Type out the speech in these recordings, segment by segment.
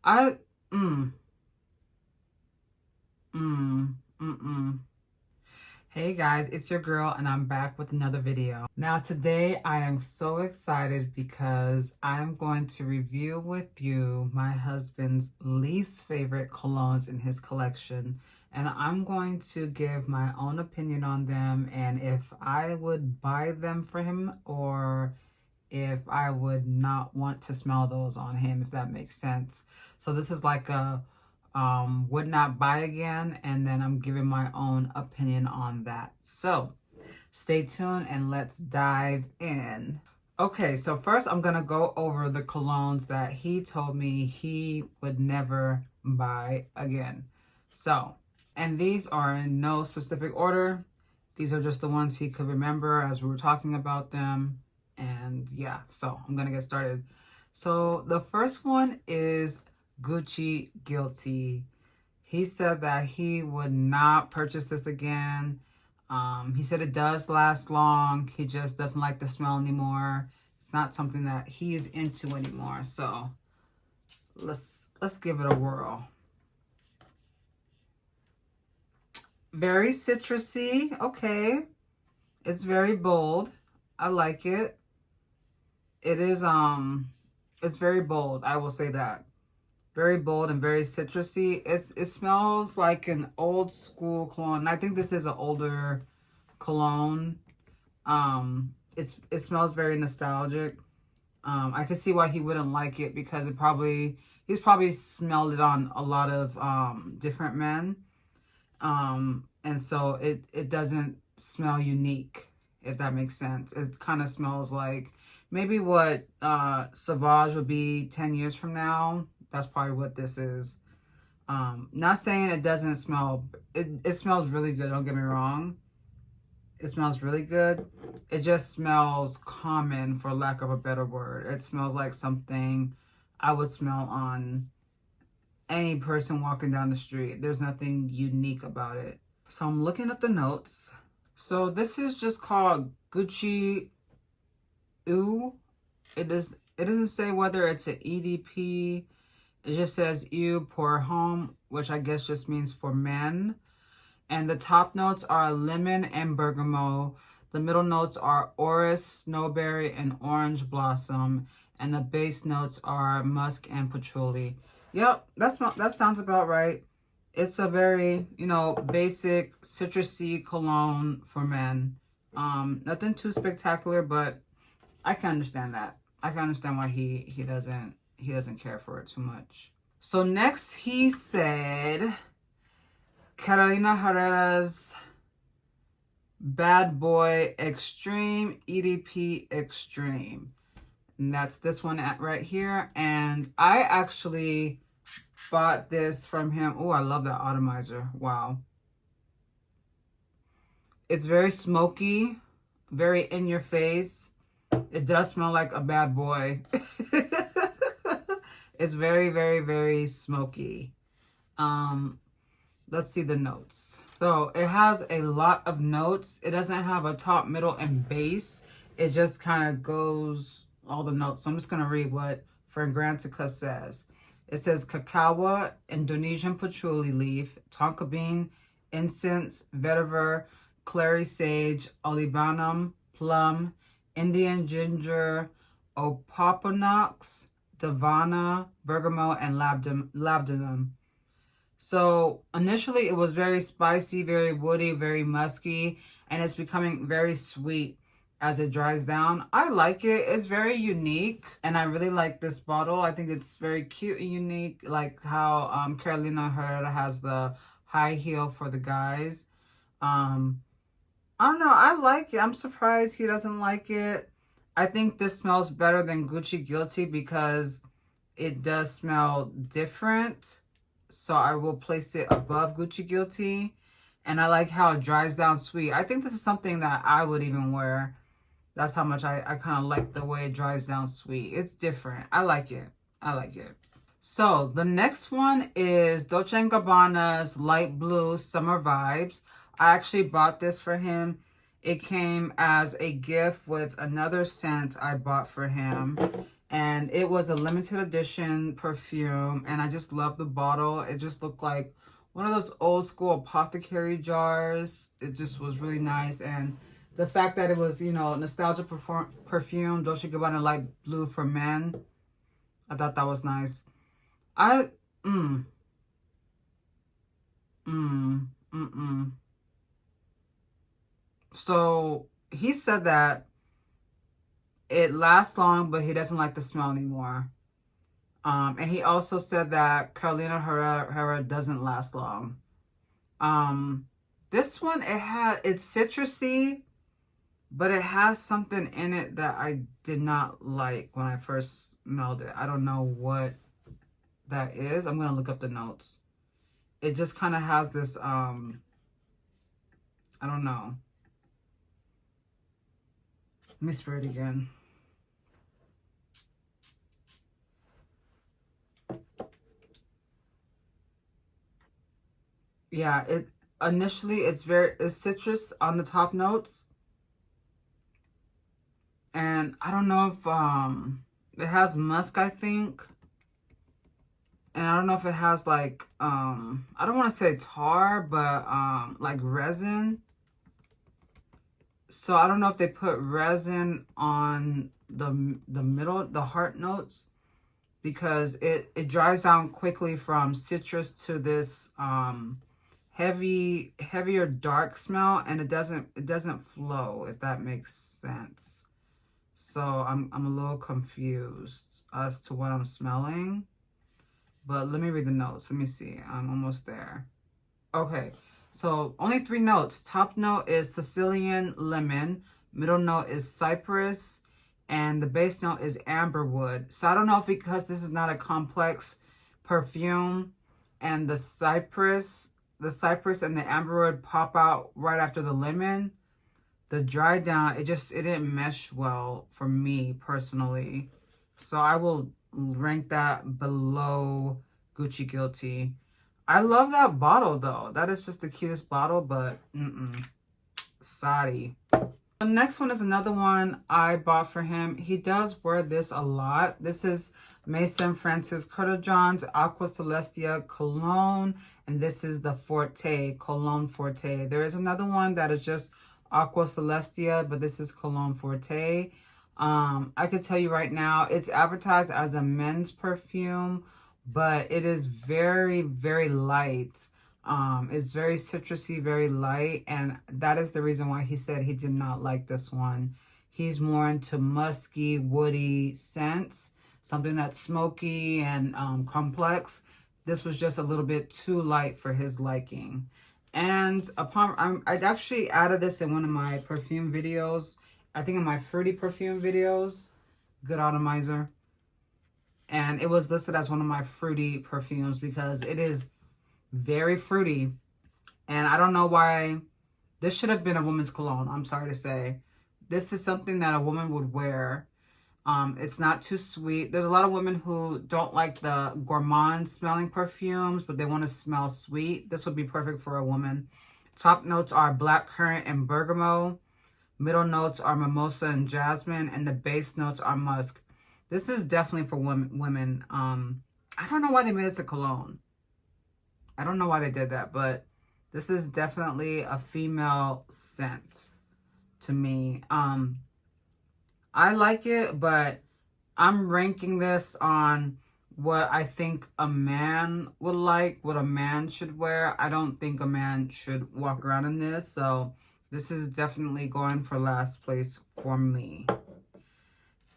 I, mm, mm, mm-mm. Hey guys, it's your girl and I'm back with another video. Now today I am so excited because I'm going to review with you my husband's least favorite colognes in his collection. And I'm going to give my own opinion on them and if I would buy them for him or if I would not want to smell those on him, if that makes sense. So this is like a would not buy again, and then I'm giving my own opinion on that. So stay tuned and let's dive in. Okay, so first I'm gonna go over the colognes that he told me he would never buy again. So, and these are in no specific order. These are just the ones he could remember as we were talking about them. And yeah, so I'm gonna get started. So the first one is Gucci Guilty. He said that he would not purchase this again. He said it does last long. He just doesn't like the smell anymore. It's not something that he is into anymore. So let's give it a whirl. Very citrusy. Okay. It's very bold. I like it. It is it's very bold, I will say that. Very bold and very citrusy. It smells like an old school cologne. I think this is an older cologne. It smells very nostalgic. I can see why he wouldn't like it because he's probably smelled it on a lot of different men. And so it doesn't smell unique, if that makes sense. It kind of smells like maybe what Sauvage would be 10 years from now. That's probably what this is. Not saying it doesn't smell. It smells really good, don't get me wrong. It smells really good. It just smells common, for lack of a better word. It smells like something I would smell on any person walking down the street. There's nothing unique about it. So I'm looking up the notes. So this is just called Gucci Eau. It doesn't say whether it's an EDP. It just says Eau pour homme, which I guess just means for men. And the top notes are lemon and bergamot. The middle notes are orris, snowberry, and orange blossom. And the base notes are musk and patchouli. Yep, that sounds about right. It's a very, basic citrusy cologne for men. Nothing too spectacular, but I can understand that. I can understand why he doesn't care for it too much. So next he said Carolina Herrera's Bad Boy Extreme EDP Extreme. And that's this one right here. And I actually bought this from him. Oh, I love that atomizer. Wow. It's very smoky, very in your face. It does smell like a bad boy. It's very, very, very smoky. Let's see the notes. So it has a lot of notes. It doesn't have a top, middle, and base. It just kind of goes all the notes. So I'm just going to read what Fragrantica says. It says cacao, Indonesian patchouli leaf, tonka bean, incense, vetiver, clary sage, olibanum, plum, Indian ginger, opoponax, davana, bergamot, and labdanum. So initially it was very spicy, very woody, very musky, and it's becoming very sweet as it dries down. I like it. It's very unique, and I really like this bottle. I think it's very cute and unique, like how Carolina Herrera has the high heel for the guys. I don't know. I like it. I'm surprised he doesn't like it. I think this smells better than Gucci Guilty because it does smell different. So I will place it above Gucci Guilty. And I like how it dries down sweet. I think this is something that I would even wear. That's how much I kind of like the way it dries down sweet. It's different. I like it. I like it. So the next one is Dolce & Gabbana's Light Blue Summer Vibes. I actually bought this for him. It came as a gift with another scent I bought for him. And it was a limited edition perfume, and I just love the bottle. It just looked like one of those old school apothecary jars. It just was really nice. And the fact that it was, you know, nostalgia perfume, Dolce & Gabbana Light Blue for men, I thought that was nice. So he said that it lasts long, but he doesn't like the smell anymore. And he also said that Carolina Herrera doesn't last long. This one, it's citrusy, but it has something in it that I did not like when I first smelled it. I don't know what that is. I'm gonna look up the notes. It just kind of has this, I don't know. Let me spray it again. Yeah, initially it's citrus on the top notes. And I don't know if it has musk, I think. And I don't know if it has like I don't want to say tar, but like resin. So I don't know if they put resin on the middle, the heart notes, because it dries down quickly from citrus to this heavier dark smell, and it doesn't flow, if that makes sense. So I'm a little confused as to what I'm smelling. But let me read the notes. Let me see. I'm almost there. Okay. So only 3 notes. Top note is Sicilian lemon. Middle note is cypress. And the base note is amberwood. So I don't know if because this is not a complex perfume and the cypress and the amberwood pop out right after the lemon, the dry down, it didn't mesh well for me personally. So I will rank that below Gucci Guilty. I love that bottle though. That is just the cutest bottle, but sorry. The next one is another one I bought for him. He does wear this a lot. This is Maison Francis Colognes Aqua Celestia Cologne, and this is the Forte, Cologne Forte. There is another one that is just Aqua Celestia, but this is Cologne Forte. I could tell you right now, it's advertised as a men's perfume, but it is very, very light. It's very citrusy, very light, and that is the reason why he said he did not like this one. He's more into musky, woody scents, something that's smoky and complex. This was just a little bit too light for his liking. And I'd actually added this in one of my perfume videos. I think in my fruity perfume videos. Good atomizer. And it was listed as one of my fruity perfumes because it is very fruity. And I don't know why. This should have been a woman's cologne, I'm sorry to say. This is something that a woman would wear. It's not too sweet. There's a lot of women who don't like the gourmand smelling perfumes, but they want to smell sweet. This would be perfect for a woman. Top notes are blackcurrant and bergamot. Middle notes are mimosa and jasmine, and the base notes are musk. This is definitely for women. I don't know why they made this a cologne. I don't know why they did that, but this is definitely a female scent to me. I like it, but I'm ranking this on what I think a man would like, what a man should wear. I don't think a man should walk around in this, so this is definitely going for last place for me.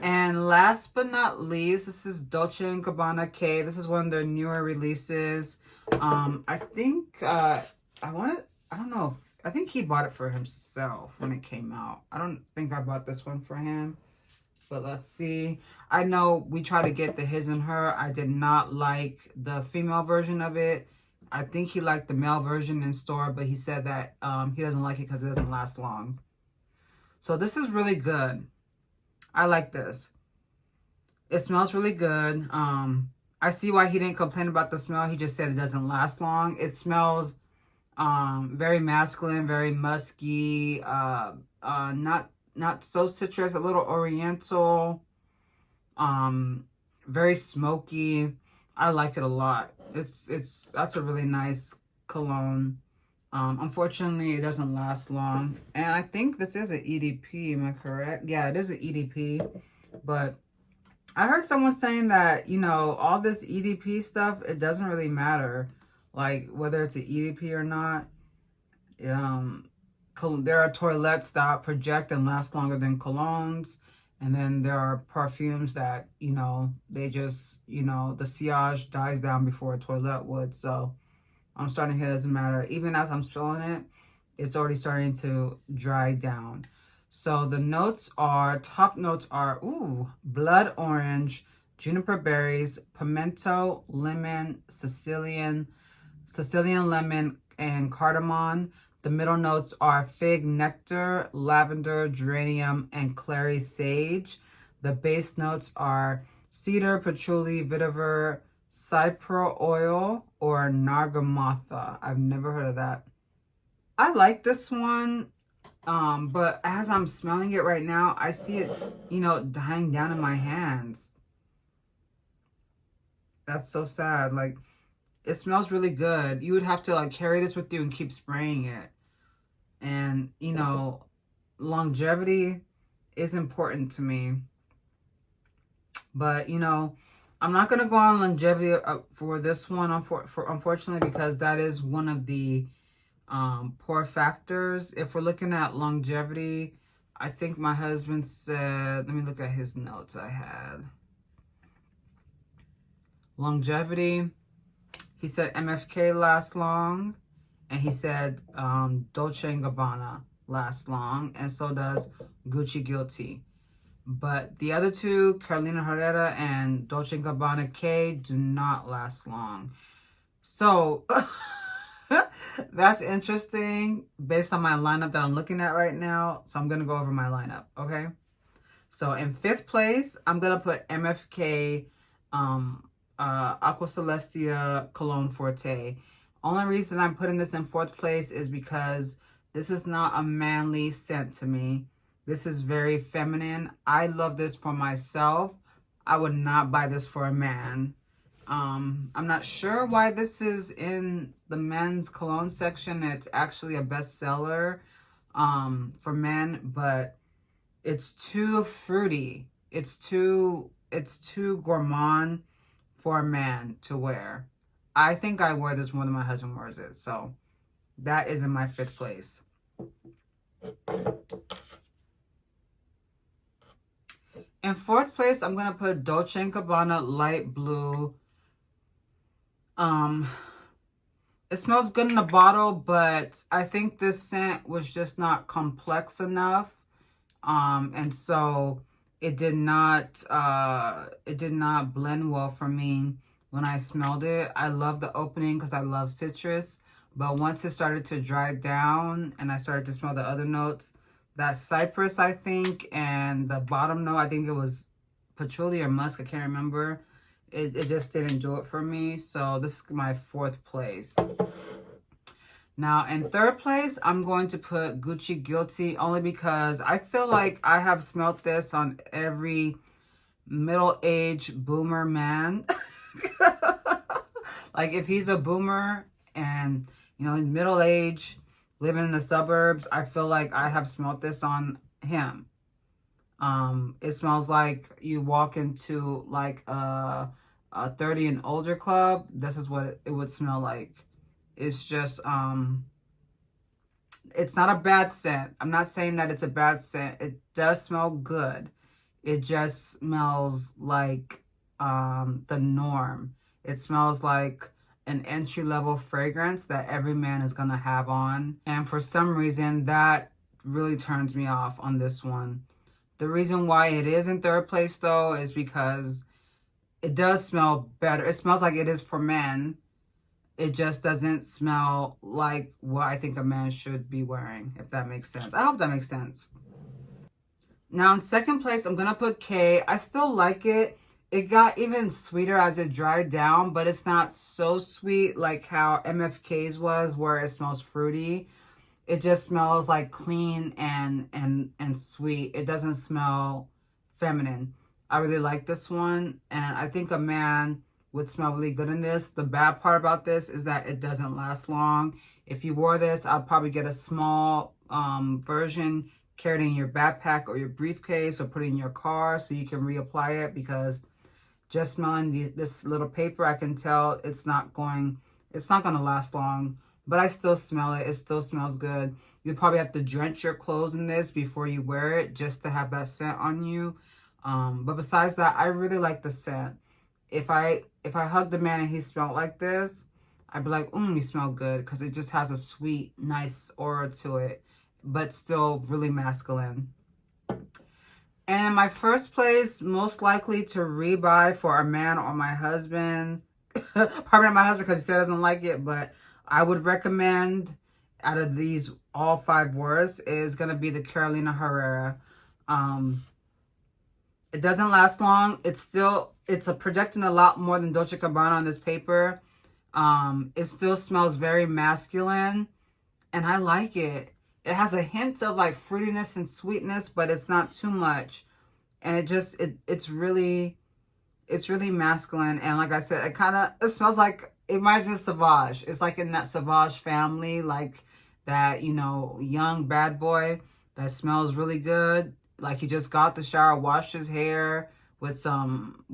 And last but not least, this is Dolce & Gabbana K. This is one of their newer releases. I think, I don't know if, I think he bought it for himself when it came out. I don't think I bought this one for him. But let's see. I know we tried to get the his and her. I did not like the female version of it. I think he liked the male version in store, but he said that he doesn't like it because it doesn't last long. So this is really good. I like this. It smells really good. I see why he didn't complain about the smell. He just said it doesn't last long. It smells very masculine, very musky, not so citrus, a little oriental. Very smoky. I like it a lot. That's a really nice cologne. Unfortunately, it doesn't last long. And I think this is an EDP, am I correct? Yeah, it is an EDP. But I heard someone saying that, you know, all this EDP stuff, it doesn't really matter. Like, whether it's an EDP or not. There are toilettes that project and last longer than colognes. And then there are perfumes that, you know, they just, you know, the sillage dies down before a toilet would. So I'm starting to hear it doesn't matter. Even as I'm spilling it, it's already starting to dry down. So the notes are, top notes are, ooh, blood orange, juniper berries, pimento, lemon, Sicilian lemon, and cardamom. The middle notes are fig nectar, lavender, geranium, and clary sage. The base notes are cedar, patchouli, vetiver, cypro oil, or nargamatha. I've never heard of that. I like this one, but as I'm smelling it right now, I see it, you know, dying down in my hands. That's so sad. Like, it smells really good. You would have to like carry this with you and keep spraying it. And, you know, longevity is important to me. But, you know, I'm not going to go on longevity for this one, unfortunately, because that is one of the poor factors. If we're looking at longevity, I think my husband said, let me look at his notes I had. Longevity, he said MFK lasts long. And he said Dolce & Gabbana lasts long. And so does Gucci Guilty. But the other two, Carolina Herrera and Dolce & Gabbana K, do not last long. So that's interesting based on my lineup that I'm looking at right now. So I'm going to go over my lineup, okay? So in 5th place, I'm going to put MFK Aqua Celestia Cologne Forte. Only reason I'm putting this in 4th place is because this is not a manly scent to me. This is very feminine. I love this for myself. I would not buy this for a man. I'm not sure why this is in the men's cologne section. It's actually a bestseller for men, but it's too fruity. It's too gourmand for a man to wear. I think I wear this more than my husband wears it. So that is in my 5th place. In 4th place, I'm going to put Dolce & Gabbana Light Blue. It smells good in the bottle, but I think this scent was just not complex enough. And so it did not blend well for me. When I smelled it, I love the opening because I love citrus. But once it started to dry down and I started to smell the other notes, that cypress, I think, and the bottom note, I think it was patchouli or musk, I can't remember. It just didn't do it for me. So this is my 4th place. Now, in 3rd place, I'm going to put Gucci Guilty only because I feel like I have smelled this on every middle-aged boomer man. Like, if he's a boomer and, you know, in middle age, living in the suburbs, I feel like I have smelled this on him. It smells like you walk into like a 30 and older club. This is what it would smell like. It's just, it's not a bad scent. I'm not saying that it's a bad scent. It does smell good. It just smells like the norm. It smells like an entry-level fragrance that every man is going to have on. And for some reason, that really turns me off on this one. The reason why it is in 3rd place, though, is because it does smell better. It smells like it is for men. It just doesn't smell like what I think a man should be wearing, if that makes sense. I hope that makes sense. Now, in 2nd place, I'm going to put K. I still like it. It got even sweeter as it dried down, but it's not so sweet like how MFK's was, where it smells fruity. It just smells like clean and sweet. It doesn't smell feminine. I really like this one, and I think a man would smell really good in this. The bad part about this is that it doesn't last long. If you wore this, I'd probably get a small version, carry it in your backpack or your briefcase, or put it in your car so you can reapply it, because just smelling this little paper, I can tell it's not going to last long. But I still smell it. It still smells good. You'd probably have to drench your clothes in this before you wear it just to have that scent on you. But besides that, I really like the scent. If I hugged a man and he smelled like this, I'd be like, you smell good, because it just has a sweet, nice aura to it, but still really masculine. And my first place, most likely to rebuy for a man or my husband, probably not my husband because he said he doesn't like it, but I would recommend out of these all 5 words is going to be the Carolina Herrera. It doesn't last long. It's projecting a lot more than Dolce & Gabbana on this paper. It still smells very masculine, and I like it. It has a hint of like fruitiness and sweetness, but it's not too much. And it's really masculine. And like I said, it smells like, it reminds me of Sauvage. It's like in that Sauvage family, like that, young bad boy that smells really good. Like he just got the shower, washed his hair with some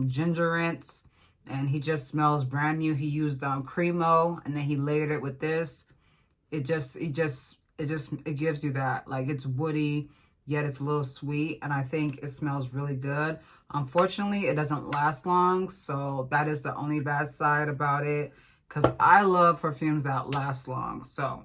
ginger rinse, and he just smells brand new. He used Cremo, and then he layered it with this. It gives you that, like, it's woody, yet it's a little sweet, and I think it smells really good. Unfortunately, it doesn't last long, so that is the only bad side about it, because I love perfumes that last long. So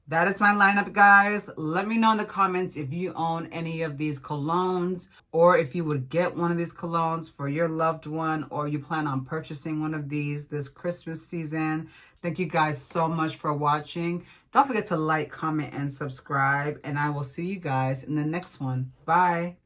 that is my lineup, guys. Let me know in the comments if you own any of these colognes, or if you would get one of these colognes for your loved one, or you plan on purchasing one of these this Christmas season. Thank you guys so much for watching. Don't forget to like, comment, and subscribe, and I will see you guys in the next one. Bye.